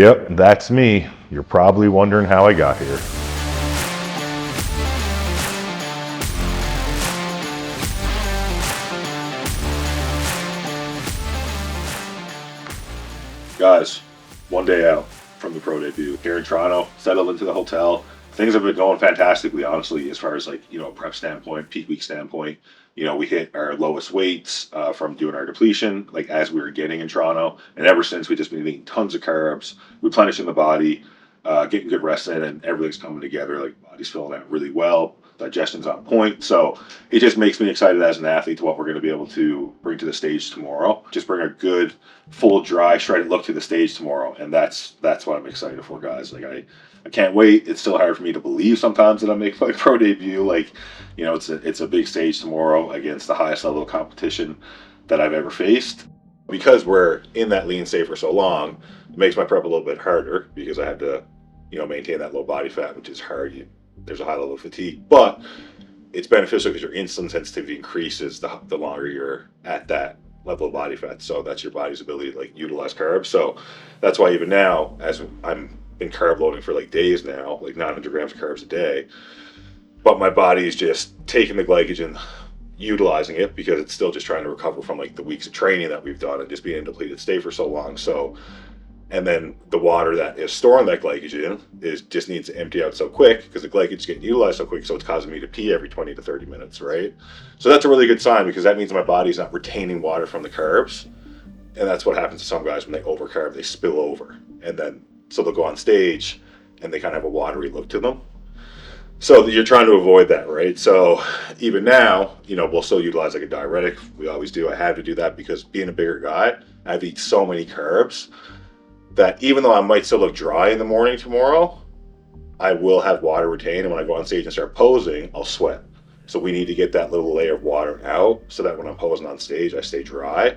Yep, that's me. You're probably wondering how I got here. Guys, one day out from the pro debut here in Toronto, settled into the hotel. Things have been going fantastically, honestly, as far as prep standpoint, peak week standpoint. We hit our lowest weights from doing our depletion, as we were getting in Toronto. And ever since, we've just been eating tons of carbs, replenishing the body, getting good rest in, and everything's coming together. Body's filling out really well. Digestion's on point. So it just makes me excited as an athlete to what we're going to be able to bring to the stage tomorrow. Just bring a good, full, dry, shredded look to the stage tomorrow. And that's what I'm excited for, guys. I can't wait. It's still hard for me to believe sometimes that I'm making my pro debut. It's a big stage tomorrow against the highest level of competition that I've ever faced. Because we're in that lean state for so long, it makes my prep a little bit harder because I have to, maintain that low body fat, which is hard. There's a high level of fatigue, but it's beneficial because your insulin sensitivity increases the longer you're at that level of body fat. So that's your body's ability to utilize carbs. So that's why even now, as I'm been carb loading for days now, 900 grams of carbs a day, but my body is just taking the glycogen, utilizing it because it's still just trying to recover from the weeks of training that we've done and just being in a depleted state for so long. So, and then the water that is storing that glycogen just needs to empty out so quick because the glycogen's getting utilized so quick, so it's causing me to pee every 20 to 30 minutes, right? So that's a really good sign because that means my body's not retaining water from the carbs. And that's what happens to some guys when they overcarb, they spill over. And then, so they'll go on stage and they kind of have a watery look to them. So you're trying to avoid that, right? So even now, we'll still utilize a diuretic. We always do. I had to do that because being a bigger guy, I've eaten so many carbs that even though I might still look dry in the morning tomorrow, I will have water retained. And when I go on stage and start posing, I'll sweat. So we need to get that little layer of water out so that when I'm posing on stage, I stay dry.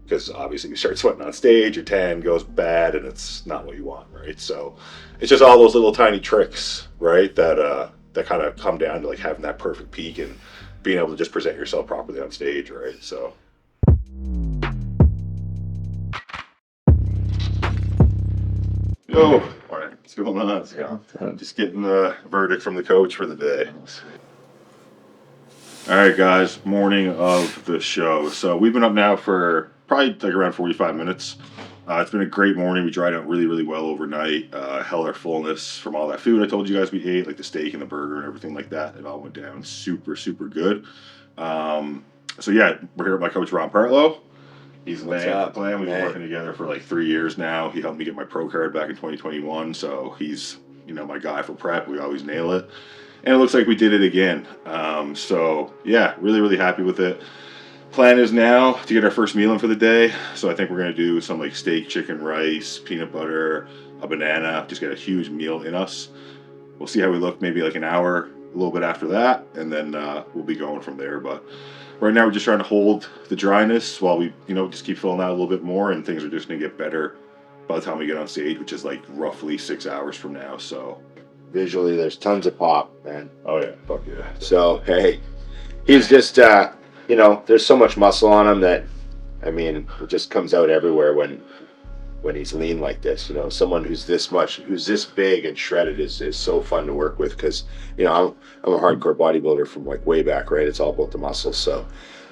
Because obviously you start sweating on stage, your tan goes bad and it's not what you want, right? So it's just all those little tiny tricks, right? That kind of come down to having that perfect peak and being able to just present yourself properly on stage, right? So. Yo, all right, what's going on? I'm just getting the verdict from the coach for the day. All right, guys, morning of the show. So we've been up now for probably around 45 minutes. It's been a great morning. We dried out really, really well overnight. Held our fullness from all that food I told you guys we ate, the steak and the burger and everything like that. It all went down super, super good. So yeah, we're here with my coach, Ron Partlow. He's laying the plan. We've been working together for 3 years now. He helped me get my pro card back in 2021. So he's, my guy for prep. We always nail it. And it looks like we did it again. So yeah, really, really happy with it. Plan is now to get our first meal in for the day. So I think we're going to do some steak, chicken, rice, peanut butter, a banana, just get a huge meal in us. We'll see how we look maybe an hour, a little bit after that, and then we'll be going from there. But right now we're just trying to hold the dryness while we, just keep filling out a little bit more, and things are just going to get better by the time we get on stage, which is roughly 6 hours from now. So visually there's tons of pop, man. Oh yeah, fuck yeah. So hey, he's just there's so much muscle on him that it just comes out everywhere when he's lean like this. Someone who's this big and shredded is so fun to work with because I'm a hardcore bodybuilder from way back, right? It's all about the muscles. So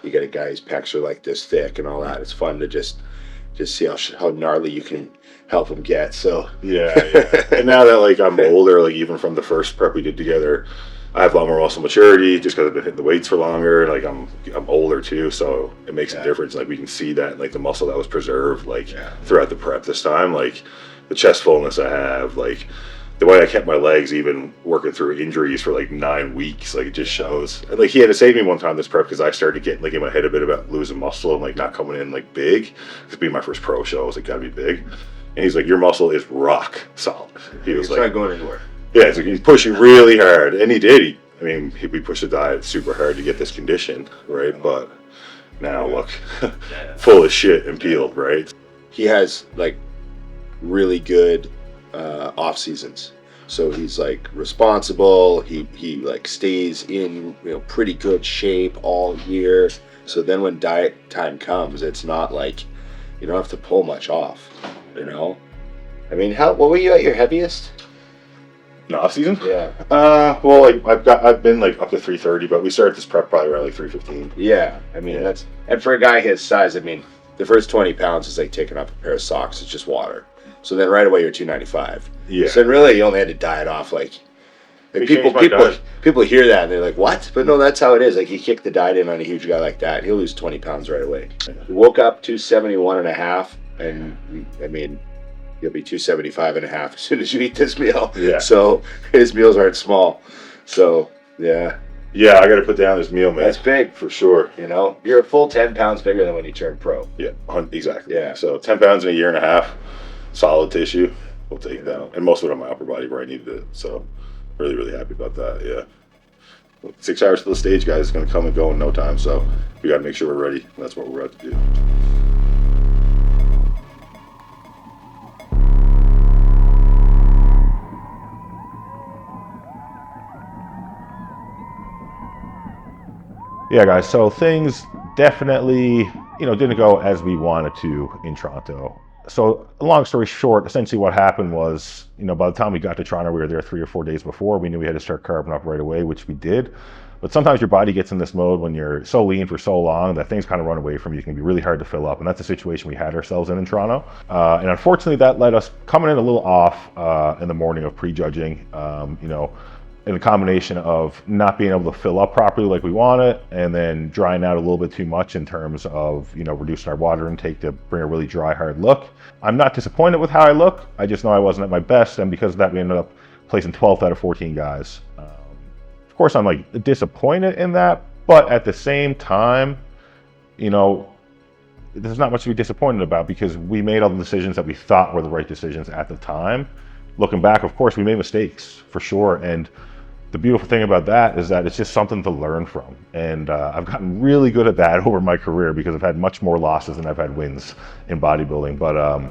you get a guy whose pecs are this thick and all that. It's fun to just see how gnarly you can help him get. So yeah. And now that I'm older, even from the first prep we did together, I have a lot more muscle maturity just because I've been hitting the weights for longer. And I'm older too, so it makes a difference. We can see that the muscle that was preserved throughout the prep this time, the chest fullness I have, the way I kept my legs even working through injuries for 9 weeks, it just shows. And he had to save me one time this prep because I started getting in my head a bit about losing muscle and not coming in big. Because being my first pro show, I was gotta be big. And he's your muscle is rock solid. He was not going anywhere. Yeah, he's pushing really hard, and he did. We pushed the diet super hard to get this condition, right? But now look, full of shit and peeled, right? He has really good off seasons, so he's responsible. He stays in pretty good shape all year. So then when diet time comes, it's not you don't have to pull much off, I mean, what were you at your heaviest? In the off season? Yeah. Well, like I've been like up to 330, but we started this prep probably around like 315. Yeah. I mean, and for a guy his size, I mean, the first 20 pounds is like taking off a pair of socks. It's just water. So then right away you're 295. Yeah. So really you only had to diet off like people hear that and they're like, what? But no, that's how it is. Like you kick the diet in on a huge guy like that, he'll lose 20 pounds right away. We woke up 271 and a half, and I mean, you'll be 275 and a half as soon as you eat this meal. Yeah. So his meals aren't small. So yeah. Yeah, I got to put down this meal, man. That's big for sure. You know, you're a full 10 pounds bigger than when you turned pro. Yeah, exactly. Yeah. So 10 pounds in a year and a half, solid tissue. We'll take that. And most of it on my upper body where I needed it. So really, really happy about that. Yeah. 6 hours to the stage, guys. It's going to come and go in no time. So we got to make sure we're ready. That's what we're about to do. Yeah, guys, so things definitely, didn't go as we wanted to in Toronto. So long story short, essentially what happened was, by the time we got to Toronto, we were there 3 or 4 days before. We knew we had to start carbing up right away, which we did. But sometimes your body gets in this mode when you're so lean for so long that things kind of run away from you. It can be really hard to fill up. And that's the situation we had ourselves in Toronto. And unfortunately, that led us coming in a little off in the morning of prejudging, in a combination of not being able to fill up properly like we wanted, and then drying out a little bit too much in terms of, reducing our water intake to bring a really dry, hard look. I'm not disappointed with how I look. I just know I wasn't at my best, and because of that, we ended up placing 12th out of 14 guys. Of course, I'm like disappointed in that, but at the same time, there's not much to be disappointed about because we made all the decisions that we thought were the right decisions at the time. Looking back, of course, we made mistakes for sure, and the beautiful thing about that is that it's just something to learn from. And I've gotten really good at that over my career because I've had much more losses than I've had wins in bodybuilding. But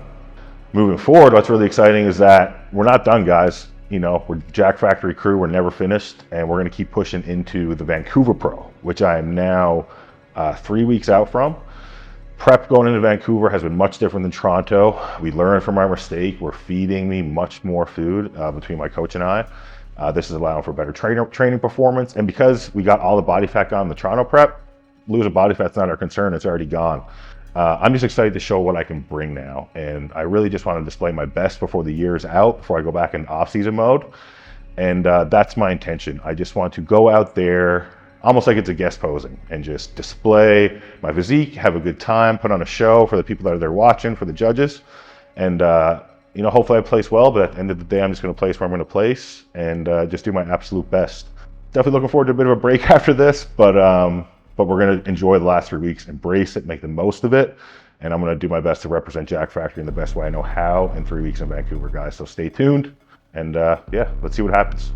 moving forward, what's really exciting is that we're not done, guys. We're Jack Factory crew, we're never finished, and we're gonna keep pushing into the Vancouver Pro, which I am now 3 weeks out from. Prep going into Vancouver has been much different than Toronto. We learned from our mistake. We're feeding me much more food between my coach and I. This is allowing for better training performance. And because we got all the body fat gone in the Toronto prep, losing body fat's not our concern, it's already gone. I'm just excited to show what I can bring now. And I really just want to display my best before the year is out, before I go back into off-season mode. And that's my intention. I just want to go out there almost like it's a guest posing and just display my physique, have a good time, put on a show for the people that are there watching, for the judges. And hopefully I place well, but at the end of the day, I'm just going to place where I'm going to place and just do my absolute best. Definitely looking forward to a bit of a break after this, but we're going to enjoy the last 3 weeks, embrace it, make the most of it, and I'm going to do my best to represent Jack Factory in the best way I know how in 3 weeks in Vancouver, guys. So stay tuned, and let's see what happens.